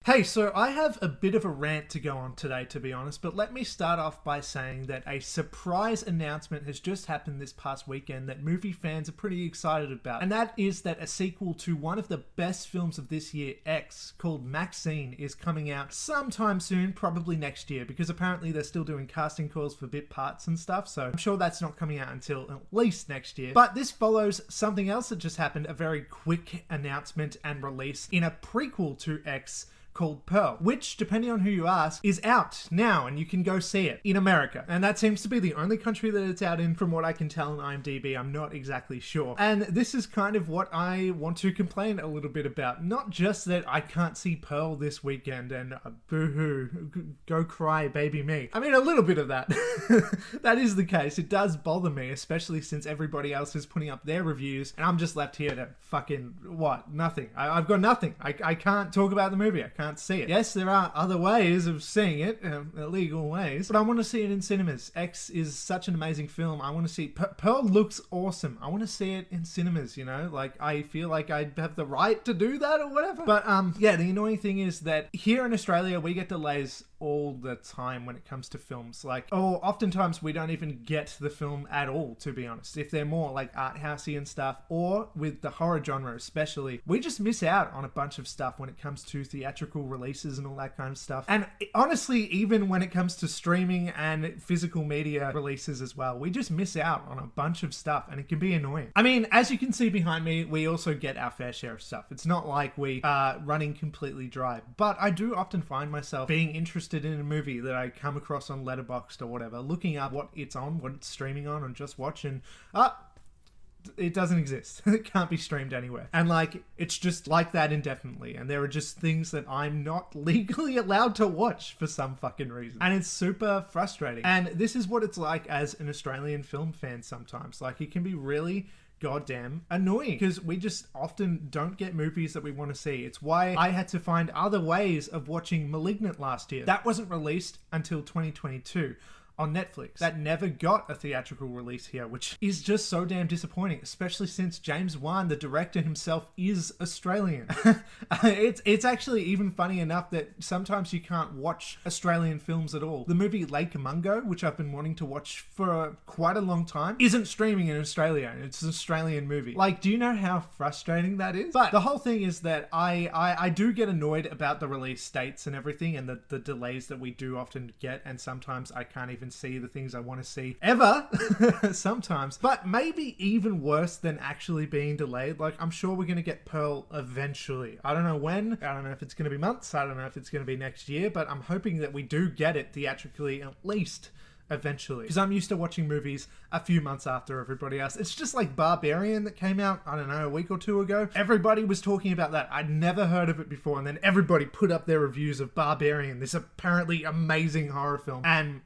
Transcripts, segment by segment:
Hey, so I have a bit of a rant to go on today, to be honest, but let me start off by saying that a surprise announcement has just happened this past weekend that movie fans are pretty excited about, and that is that a sequel to one of the best films of this year, X, called Maxxxine, is coming out sometime soon, probably next year, because apparently they're still doing casting calls for bit parts and stuff, so I'm sure that's not coming out until at least next year. But this follows something else that just happened, a very quick announcement and release in a prequel to X called Pearl, which, depending on who you ask, is out now and you can go see it in America. And that seems to be the only country that it's out in from what I can tell on IMDb. I'm not exactly sure. And this is kind of what I want to complain a little bit about. Not just that I can't see Pearl this weekend and boo-hoo, go cry, baby me. I mean, a little bit of that. That is the case. It does bother me, especially since everybody else is putting up their reviews and I'm just left here to fucking, what? Nothing. I've got nothing. I can't talk about the movie. I can't see it. Yes, there are other ways of seeing it, illegal ways, but I want to see it in cinemas. X is such an amazing film. I want to see Pearl looks awesome. I want to see it in cinemas, you know? Like, I feel like I have the right to do that or whatever. But yeah, the annoying thing is that here in Australia, we get delays all the time when it comes to films. Like, oftentimes we don't even get the film at all, to be honest. If they're more like art housey and stuff, or with the horror genre especially, we just miss out on a bunch of stuff when it comes to theatrical releases and all that kind of stuff. And honestly, even when it comes to streaming and physical media releases as well, we just miss out on a bunch of stuff and it can be annoying. I mean, as you can see behind me, we also get our fair share of stuff. It's not like we are running completely dry, but I do often find myself being interested in a movie that I come across on Letterboxd or whatever, looking up what it's on, what it's streaming on Just Watch, and it doesn't exist. It can't be streamed anywhere. And like, it's just like that indefinitely. And there are just things that I'm not legally allowed to watch for some fucking reason. And it's super frustrating. And this is what it's like as an Australian film fan sometimes. Like, it can be really goddamn annoying because we just often don't get movies that we want to see. It's why I had to find other ways of watching Malignant last year. That wasn't released until 2022 on Netflix. That never got a theatrical release here, which is just so damn disappointing, especially since James Wan, the director himself, is Australian. It's actually even funny enough that sometimes you can't watch Australian films at all. The movie Lake Mungo, which I've been wanting to watch for quite a long time, isn't streaming in Australia. It's an Australian movie. Like, do you know how frustrating that is? But the whole thing is that I do get annoyed about the release dates and everything and the delays that we do often get, and sometimes I can't even see the things I want to see ever sometimes. But maybe even worse than actually being delayed, like, I'm sure we're going to get Pearl eventually. I don't know when. I don't know if it's going to be months. I don't know if it's going to be next year, but I'm hoping that we do get it theatrically at least eventually, because I'm used to watching movies a few months after everybody else. It's just like Barbarian that came out, I don't know, a week or two ago. Everybody was talking about that. I'd never heard of it before, and then everybody put up their reviews of Barbarian, this apparently amazing horror film. And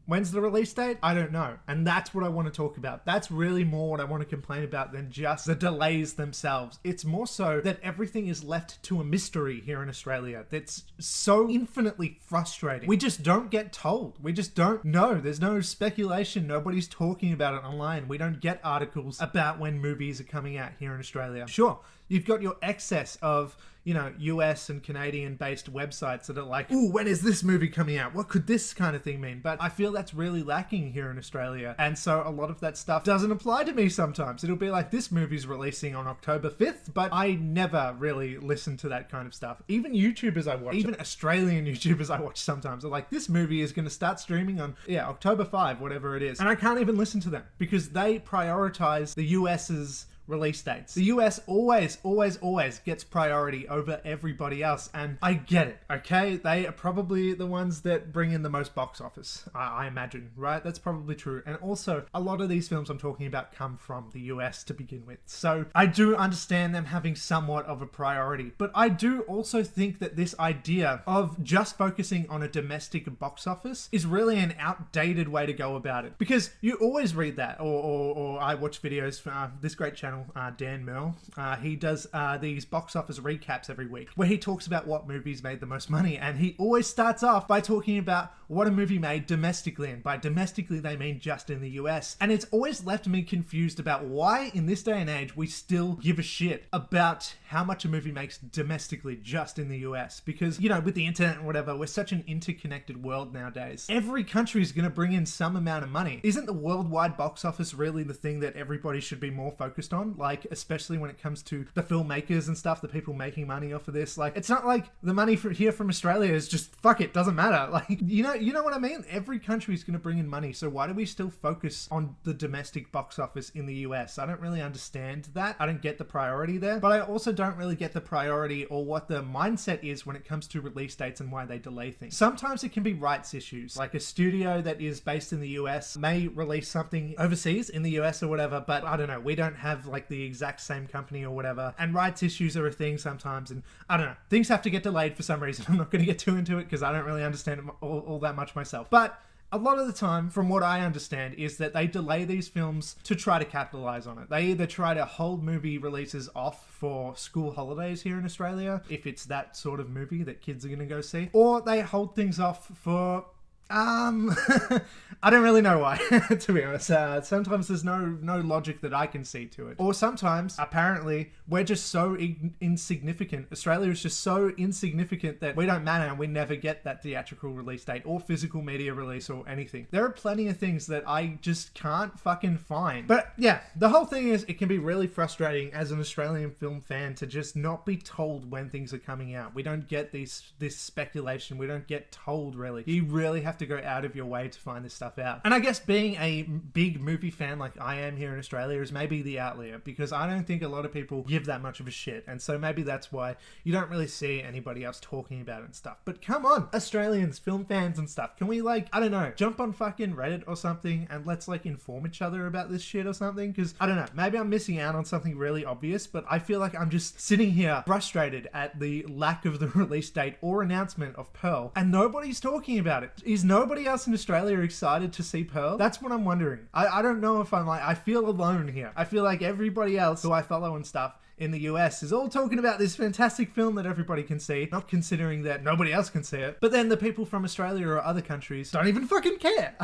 when's the release date? I don't know. And that's what I want to talk about. That's really more what I want to complain about than just the delays themselves. It's more so that everything is left to a mystery here in Australia. That's so infinitely frustrating. We just don't get told. We just don't know. There's no speculation. Nobody's talking about it online. We don't get articles about when movies are coming out here in Australia. Sure, you've got your excess of, you know, US and Canadian based websites that are like, ooh, when is this movie coming out? What could this kind of thing mean? But I feel that's really lacking here in Australia. And so a lot of that stuff doesn't apply to me sometimes. It'll be like, this movie's releasing on October 5th, but I never really listen to that kind of stuff. Even YouTubers I watch, even Australian YouTubers I watch sometimes are like, this movie is going to start streaming on, October 5, whatever it is. And I can't even listen to them because they prioritize the US's release dates. The US always gets priority over everybody else, and I get it, okay? They are probably the ones that bring in the most box office, I imagine, right? That's probably true. And also, a lot of these films I'm talking about come from the US to begin with, so I do understand them having somewhat of a priority, but I do also think that this idea of just focusing on a domestic box office is really an outdated way to go about it, because you always read that, or I watch videos for this great channel channel, Dan Merle. He does these box office recaps every week where he talks about what movies made the most money, and he always starts off by talking about what a movie made domestically, and by domestically they mean just in the US. And it's always left me confused about why in this day and age we still give a shit about how much a movie makes domestically just in the US, because, you know, with the internet and whatever, we're such an interconnected world nowadays. Every country is going to bring in some amount of money. Isn't the worldwide box office really the thing that everybody should be more focused on? Like, especially when it comes to the filmmakers and stuff, the people making money off of this. Like, it's not like the money from here from Australia is just, fuck it, doesn't matter. Like, you know what I mean? Every country is going to bring in money, so why do we still focus on the domestic box office in the US? I don't really understand that. I don't get the priority there, but I also don't really get the priority or what the mindset is when it comes to release dates and why they delay things. Sometimes it can be rights issues, like a studio that is based in the US may release something overseas in the US or whatever, but I don't know, we don't have like the exact same company or whatever, and rights issues are a thing sometimes, and I don't know, things have to get delayed for some reason. I'm not going to get too into it because I don't really understand it all that much myself, but a lot of the time, from what I understand, is that they delay these films to try to capitalize on it. They either try to hold movie releases off for school holidays here in Australia, if it's that sort of movie that kids are going to go see, or they hold things off for I don't really know why, to be honest. Sometimes there's no logic that I can see to it. Or sometimes, apparently, we're just so insignificant. Australia is just so insignificant that we don't matter and we never get that theatrical release date or physical media release or anything. There are plenty of things that I just can't fucking find. But yeah, the whole thing is, it can be really frustrating as an Australian film fan to just not be told when things are coming out. We don't get this speculation. We don't get told, really. You really have to go out of your way to find this stuff out. And I guess being a big movie fan like I am here in Australia is maybe the outlier, because I don't think a lot of people give that much of a shit, and so maybe that's why you don't really see anybody else talking about it and stuff. But come on, Australians, film fans and stuff, can we, like, I don't know, jump on fucking Reddit or something and let's like inform each other about this shit or something? Because I don't know, maybe I'm missing out on something really obvious, but I feel like I'm just sitting here frustrated at the lack of the release date or announcement of Pearl, and nobody's talking about it. Is nobody else in Australia excited to see Pearl? That's what I'm wondering. I don't know if I'm like, I feel alone here. I feel like everybody else who I follow and stuff in the US is all talking about this fantastic film that everybody can see, not considering that nobody else can see it. But then the people from Australia or other countries don't even fucking care.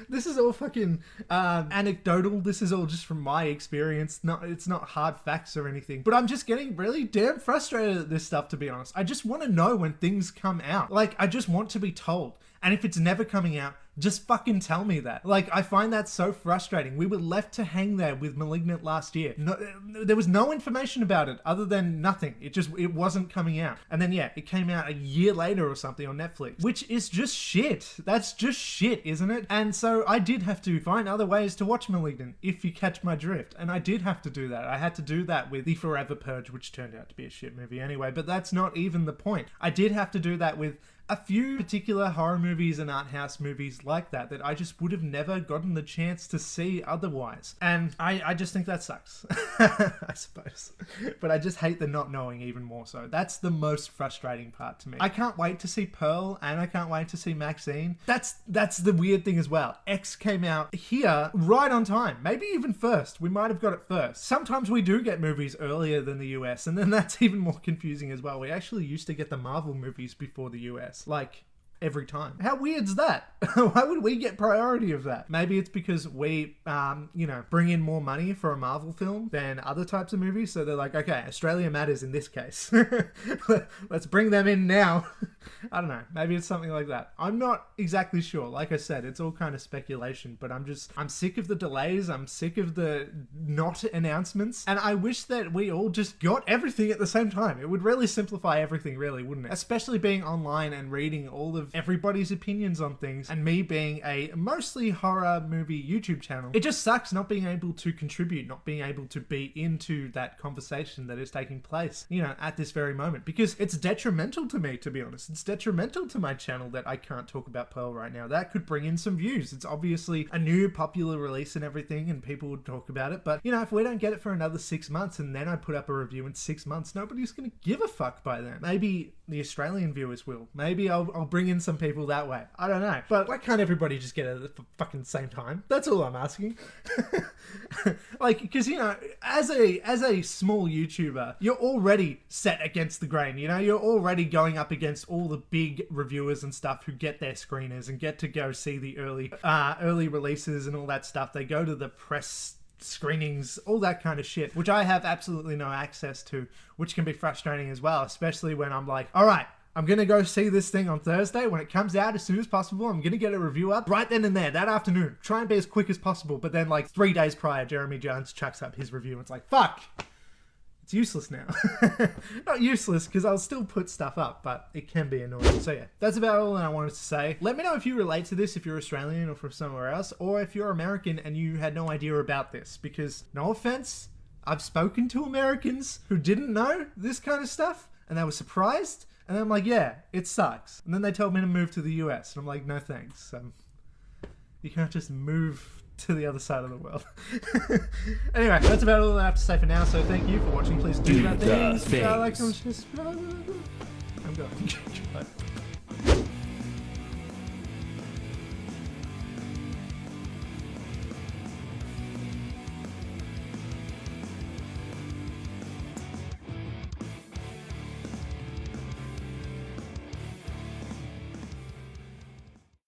This is all fucking anecdotal. This is all just from my experience. It's not hard facts or anything. But I'm just getting really damn frustrated at this stuff, to be honest. I just want to know when things come out. Like, I just want to be told. And if it's never coming out, just fucking tell me that. Like, I find that so frustrating. We were left to hang there with Malignant last year. There was no information about it other than nothing. It wasn't coming out. And then, yeah, it came out a year later or something on Netflix, which is just shit. That's just shit, isn't it? And so I did have to find other ways to watch Malignant, if you catch my drift. And I did have to do that. I had to do that with The Forever Purge, which turned out to be a shit movie anyway, but that's not even the point. I did have to do that with a few particular horror movies and art house movies like that I just would have never gotten the chance to see otherwise. And I just think that sucks, I suppose. But I just hate the not knowing even more so. That's the most frustrating part to me. I can't wait to see Pearl, and I can't wait to see Maxxxine. That's the weird thing as well. X came out here right on time. Maybe even first. We might have got it first. Sometimes we do get movies earlier than the US, and then that's even more confusing as well. We actually used to get the Marvel movies before the US. Like, every time. How weird's that? Why would we get priority of that? Maybe it's because we, bring in more money for a Marvel film than other types of movies. So they're like, okay, Australia matters in this case. Let's bring them in now. I don't know. Maybe it's something like that. I'm not exactly sure. Like I said, it's all kind of speculation, but I'm sick of the delays. I'm sick of the not announcements. And I wish that we all just got everything at the same time. It would really simplify everything, really, wouldn't it? Especially being online and reading all of everybody's opinions on things, and me being a mostly horror movie YouTube channel. It just sucks not being able to contribute, not being able to be into that conversation that is taking place, at this very moment, because it's detrimental to me, to be honest. It's detrimental to my channel that I can't talk about Pearl right now. That could bring in some views. It's obviously a new popular release and everything, and people would talk about it. But, you know, if we don't get it for another 6 months and then I put up a review in 6 months, nobody's going to give a fuck by then. Maybe the Australian viewers will. Maybe I'll bring in some people that way. I don't know. But why can't everybody just get it at the fucking same time? That's all I'm asking. Like, because, you know, as a small YouTuber, you're already set against the grain, you know? You're already going up against all the big reviewers and stuff who get their screeners and get to go see the early releases and all that stuff. They go to the press screenings, all that kind of shit, which I have absolutely no access to, which can be frustrating as well, especially when I'm like, all right, I'm going to go see this thing on Thursday. When it comes out as soon as possible, I'm going to get a review up right then and there, that afternoon. Try and be as quick as possible. But then like 3 days prior, Jeremy Jones chucks up his review. And it's like, fuck, it's useless now. Not useless, because I'll still put stuff up, but it can be annoying. So yeah, that's about all that I wanted to say. Let me know if you relate to this, if you're Australian or from somewhere else, or if you're American and you had no idea about this. Because, no offense, I've spoken to Americans who didn't know this kind of stuff, and they were surprised. And I'm like, yeah, it sucks. And then they told me to move to the US. And I'm like, no thanks. You can't just move to the other side of the world. Anyway, that's about all I have to say for now. So thank you for watching. Please do that thing. Like, I'm going.